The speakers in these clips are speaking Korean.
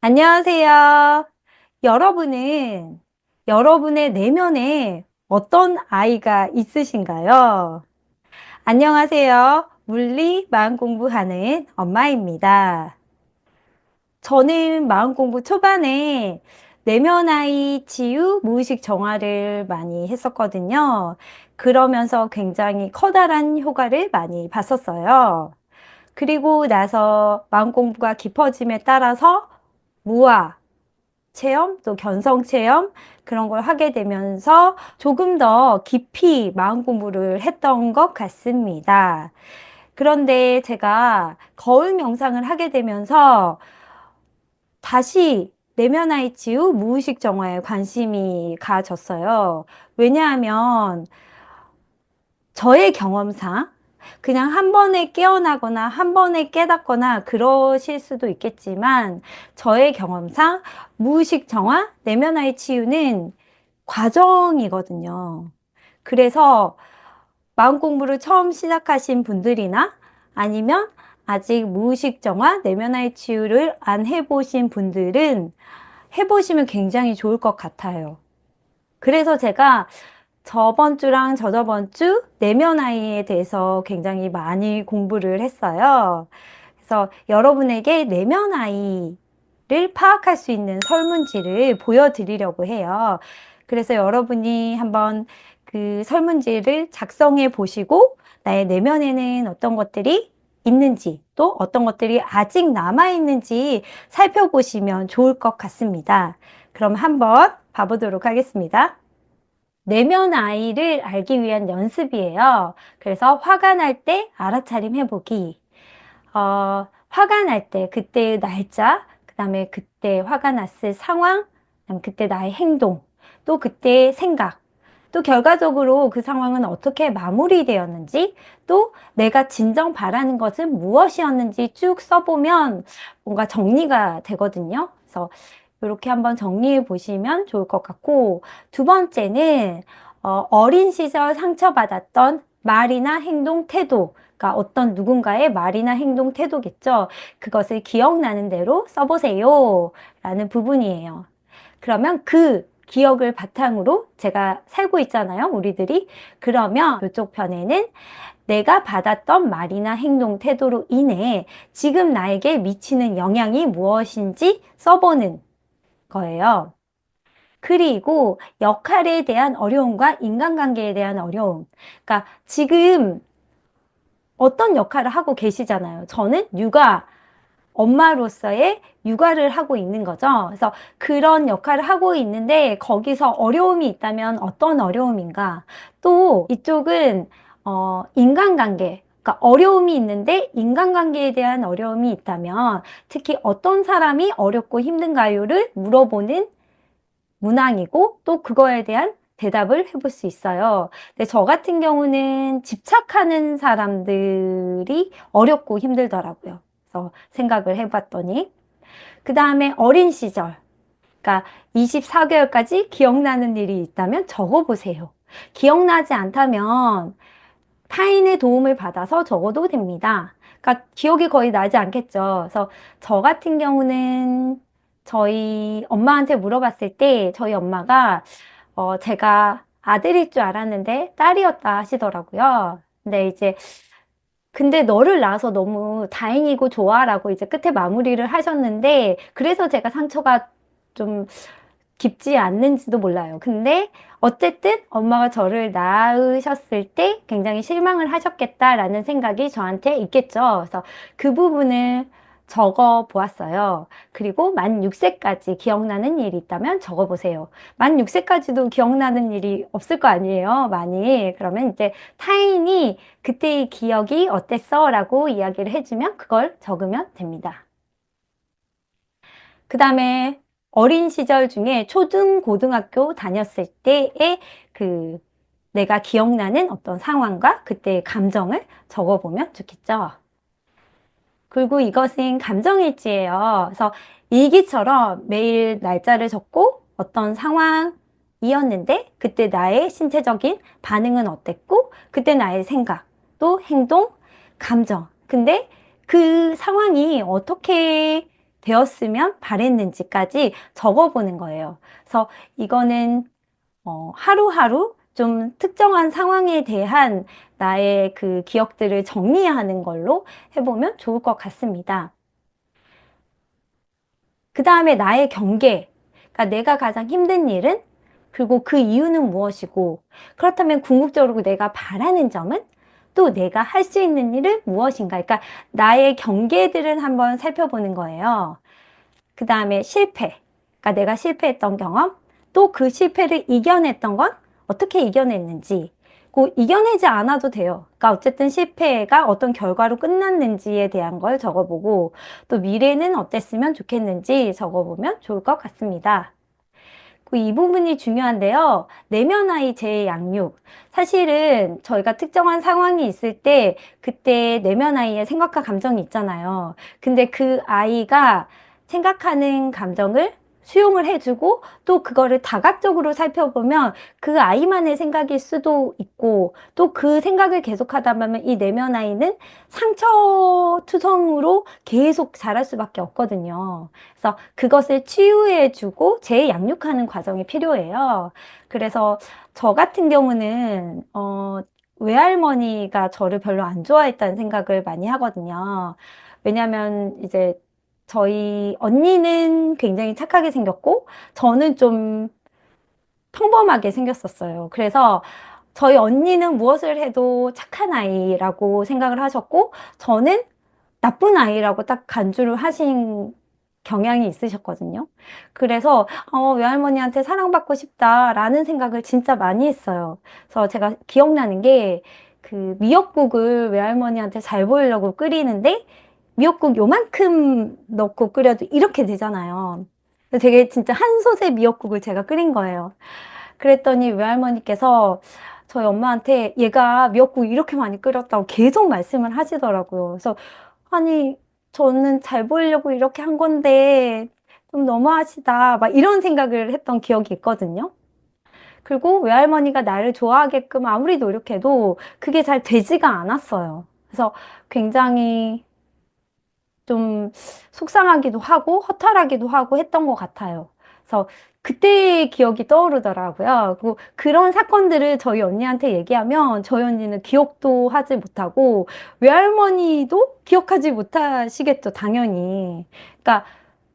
안녕하세요. 여러분은 여러분의 내면에 어떤 아이가 있으신가요? 안녕하세요. 물리 마음 공부하는 엄마입니다. 저는 마음 공부 초반에 내면 아이 치유 무의식 정화를 많이 했었거든요. 그러면서 굉장히 커다란 효과를 많이 봤었어요. 그리고 나서 마음 공부가 깊어짐에 따라서 무아 체험, 또 견성 체험 그런 걸 하게 되면서 조금 더 깊이 마음 공부를 했던 것 같습니다. 그런데 제가 거울 명상을 하게 되면서 다시 내면 아이 치유 무의식 정화에 관심이 가졌어요. 왜냐하면 저의 경험상 그냥 한 번에 깨어나거나 한 번에 깨닫거나 그러실 수도 있겠지만 저의 경험상 무의식 정화, 내면 아이 치유는 과정이거든요. 그래서 마음 공부를 처음 시작하신 분들이나 아니면 아직 무의식 정화, 내면 아이 치유를 안 해보신 분들은 해보시면 굉장히 좋을 것 같아요. 그래서 제가 저번 주랑 저저번 주 내면 아이에 대해서 굉장히 많이 공부를 했어요. 그래서 여러분에게 내면 아이를 파악할 수 있는 설문지를 보여드리려고 해요. 그래서 여러분이 한번 그 설문지를 작성해 보시고 나의 내면에는 어떤 것들이 있는지 또 어떤 것들이 아직 남아 있는지 살펴보시면 좋을 것 같습니다. 그럼 한번 봐보도록 하겠습니다. 내면 아이를 알기 위한 연습이에요. 그래서 화가 날 때 알아차림 해보기. 화가 날 때 그때의 날짜, 그 다음에 그때 화가 났을 상황, 그다음 그때 나의 행동, 또 그때의 생각, 또 결과적으로 그 상황은 어떻게 마무리되었는지, 또 내가 진정 바라는 것은 무엇이었는지 쭉 써보면 뭔가 정리가 되거든요. 그래서 이렇게 한번 정리해 보시면 좋을 것 같고, 두 번째는 어린 시절 상처받았던 말이나 행동, 태도, 그러니까 어떤 누군가의 말이나 행동, 태도겠죠. 그것을 기억나는 대로 써보세요. 라는 부분이에요. 그러면 그 기억을 바탕으로 제가 살고 있잖아요, 우리들이. 그러면 이쪽 편에는 내가 받았던 말이나 행동, 태도로 인해 지금 나에게 미치는 영향이 무엇인지 써보는 거예요. 그리고 역할에 대한 어려움과 인간관계에 대한 어려움. 그러니까 지금 어떤 역할을 하고 계시잖아요. 저는 엄마로서의 육아를 하고 있는 거죠. 그래서 그런 역할을 하고 있는데 거기서 어려움이 있다면 어떤 어려움인가? 또 이쪽은 인간관계. 그러니까 어려움이 있는데 인간관계에 대한 어려움이 있다면 특히 어떤 사람이 어렵고 힘든가요를 물어보는 문항이고 또 그거에 대한 대답을 해볼 수 있어요. 근데 저 같은 경우는 집착하는 사람들이 어렵고 힘들더라고요. 그래서 생각을 해봤더니 그 다음에 어린 시절 그러니까 24개월까지 기억나는 일이 있다면 적어보세요. 기억나지 않다면 타인의 도움을 받아서 적어도 됩니다. 그러니까 기억이 거의 나지 않겠죠. 그래서 저 같은 경우는 저희 엄마한테 물어봤을 때 저희 엄마가 제가 아들일 줄 알았는데 딸이었다 하시더라고요. 근데 너를 낳아서 너무 다행이고 좋아라고 이제 끝에 마무리를 하셨는데 그래서 제가 상처가 좀 깊지 않는지도 몰라요. 근데 어쨌든 엄마가 저를 낳으셨을 때 굉장히 실망을 하셨겠다라는 생각이 저한테 있겠죠. 그래서 그 부분을 적어 보았어요. 그리고 만 6세까지 기억나는 일이 있다면 적어 보세요. 만 6세까지도 기억나는 일이 없을 거 아니에요. 많이. 그러면 이제 타인이 그때의 기억이 어땠어? 라고 이야기를 해주면 그걸 적으면 됩니다. 그 다음에 어린 시절 중에 초등, 고등학교 다녔을 때의 그 내가 기억나는 어떤 상황과 그때의 감정을 적어보면 좋겠죠. 그리고 이것은 감정일지예요. 그래서 일기처럼 매일 날짜를 적고 어떤 상황이었는데 그때 나의 신체적인 반응은 어땠고 그때 나의 생각, 또 행동, 감정. 근데 그 상황이 어떻게 되었으면 바랬는지까지 적어보는 거예요. 그래서 이거는 하루하루 좀 특정한 상황에 대한 나의 그 기억들을 정리하는 걸로 해보면 좋을 것 같습니다. 그 다음에 나의 경계. 그러니까 내가 가장 힘든 일은? 그리고 그 이유는 무엇이고, 그렇다면 궁극적으로 내가 바라는 점은? 또 내가 할 수 있는 일은 무엇인가? 그러니까 나의 경계들을 한번 살펴보는 거예요. 그 다음에 실패. 그러니까 내가 실패했던 경험, 또 그 실패를 이겨냈던 건 어떻게 이겨냈는지, 그 이겨내지 않아도 돼요. 그러니까 어쨌든 실패가 어떤 결과로 끝났는지에 대한 걸 적어보고, 또 미래는 어땠으면 좋겠는지 적어보면 좋을 것 같습니다. 이 부분이 중요한데요. 내면 아이 재양육. 사실은 저희가 특정한 상황이 있을 때 그때 내면 아이의 생각과 감정이 있잖아요. 근데 그 아이가 생각하는 감정을 수용을 해주고 또 그거를 다각적으로 살펴보면 그 아이만의 생각일 수도 있고 또 그 생각을 계속하다 보면 이 내면 아이는 상처투성으로 계속 자랄 수밖에 없거든요. 그래서 그것을 치유해주고 재양육하는 과정이 필요해요. 그래서 저 같은 경우는 외할머니가 저를 별로 안 좋아했다는 생각을 많이 하거든요. 왜냐하면 이제 저희 언니는 굉장히 착하게 생겼고 저는 좀 평범하게 생겼었어요. 그래서 저희 언니는 무엇을 해도 착한 아이라고 생각을 하셨고 저는 나쁜 아이라고 딱 간주를 하신 경향이 있으셨거든요. 그래서 외할머니한테 사랑받고 싶다라는 생각을 진짜 많이 했어요. 그래서 제가 기억나는 게 그 미역국을 외할머니한테 잘 보이려고 끓이는데 미역국 요만큼 넣고 끓여도 이렇게 되잖아요. 되게 진짜 한 솥의 미역국을 제가 끓인 거예요. 그랬더니 외할머니께서 저희 엄마한테 얘가 미역국 이렇게 많이 끓였다고 계속 말씀을 하시더라고요. 그래서 아니 저는 잘 보이려고 이렇게 한 건데 좀 너무하시다 막 이런 생각을 했던 기억이 있거든요. 그리고 외할머니가 나를 좋아하게끔 아무리 노력해도 그게 잘 되지가 않았어요. 그래서 굉장히 좀 속상하기도 하고 허탈하기도 하고 했던 것 같아요. 그래서 그때의 기억이 떠오르더라고요. 그리고 그런 사건들을 저희 언니한테 얘기하면 저희 언니는 기억도 하지 못하고 외할머니도 기억하지 못하시겠죠, 당연히. 그러니까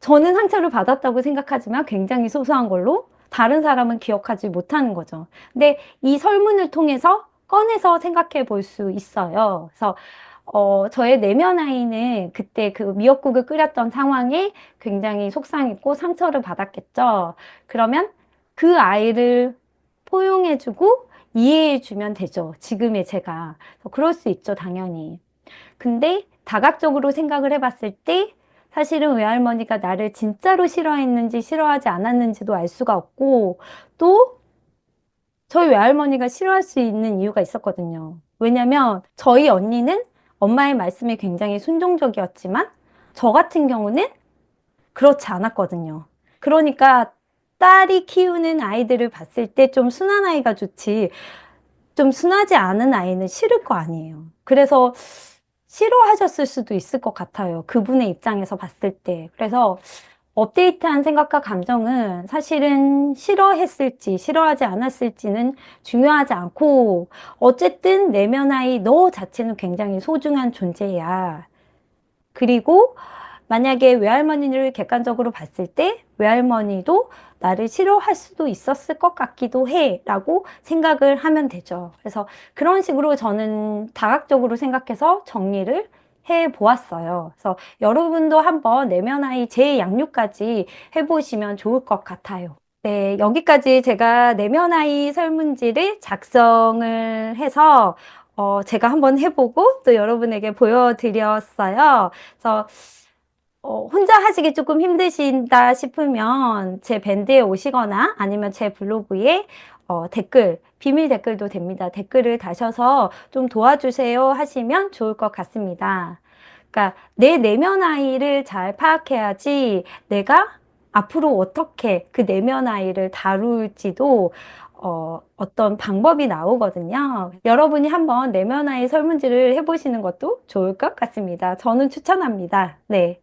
저는 상처를 받았다고 생각하지만 굉장히 소소한 걸로 다른 사람은 기억하지 못하는 거죠. 근데 이 설문을 통해서 꺼내서 생각해 볼 수 있어요. 그래서 저의 내면 아이는 그때 그 미역국을 끓였던 상황에 굉장히 속상했고 상처를 받았겠죠. 그러면 그 아이를 포용해주고 이해해주면 되죠. 지금의 제가. 그럴 수 있죠, 당연히. 근데 다각적으로 생각을 해봤을 때 사실은 외할머니가 나를 진짜로 싫어했는지 싫어하지 않았는지도 알 수가 없고 또 저희 외할머니가 싫어할 수 있는 이유가 있었거든요. 왜냐면 저희 언니는 엄마의 말씀에 굉장히 순종적이었지만 저 같은 경우는 그렇지 않았거든요. 그러니까 딸이 키우는 아이들을 봤을 때 좀 순한 아이가 좋지 좀 순하지 않은 아이는 싫을 거 아니에요. 그래서 싫어하셨을 수도 있을 것 같아요. 그분의 입장에서 봤을 때. 그래서 업데이트한 생각과 감정은 사실은 싫어했을지, 싫어하지 않았을지는 중요하지 않고, 어쨌든 내면의 너 자체는 굉장히 소중한 존재야. 그리고 만약에 외할머니를 객관적으로 봤을 때 외할머니도 나를 싫어할 수도 있었을 것 같기도 해 라고 생각을 하면 되죠. 그래서 그런 식으로 저는 다각적으로 생각해서 정리를 해 보았어요. 그래서 여러분도 한번 내면 아이 재양육까지 해보시면 좋을 것 같아요. 네, 여기까지 제가 내면 아이 설문지를 작성을 해서 제가 한번 해보고 또 여러분에게 보여드렸어요. 그래서 혼자 하시기 조금 힘드신다 싶으면 제 밴드에 오시거나 아니면 제 블로그에 댓글, 비밀 댓글도 됩니다. 댓글을 다셔서 좀 도와주세요 하시면 좋을 것 같습니다. 그러니까 내 내면 아이를 잘 파악해야지 내가 앞으로 어떻게 그 내면 아이를 다룰지도 어떤 방법이 나오거든요. 여러분이 한번 내면 아이 설문지를 해보시는 것도 좋을 것 같습니다. 저는 추천합니다. 네.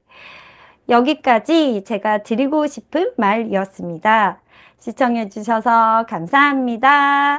여기까지 제가 드리고 싶은 말이었습니다. 시청해 주셔서 감사합니다.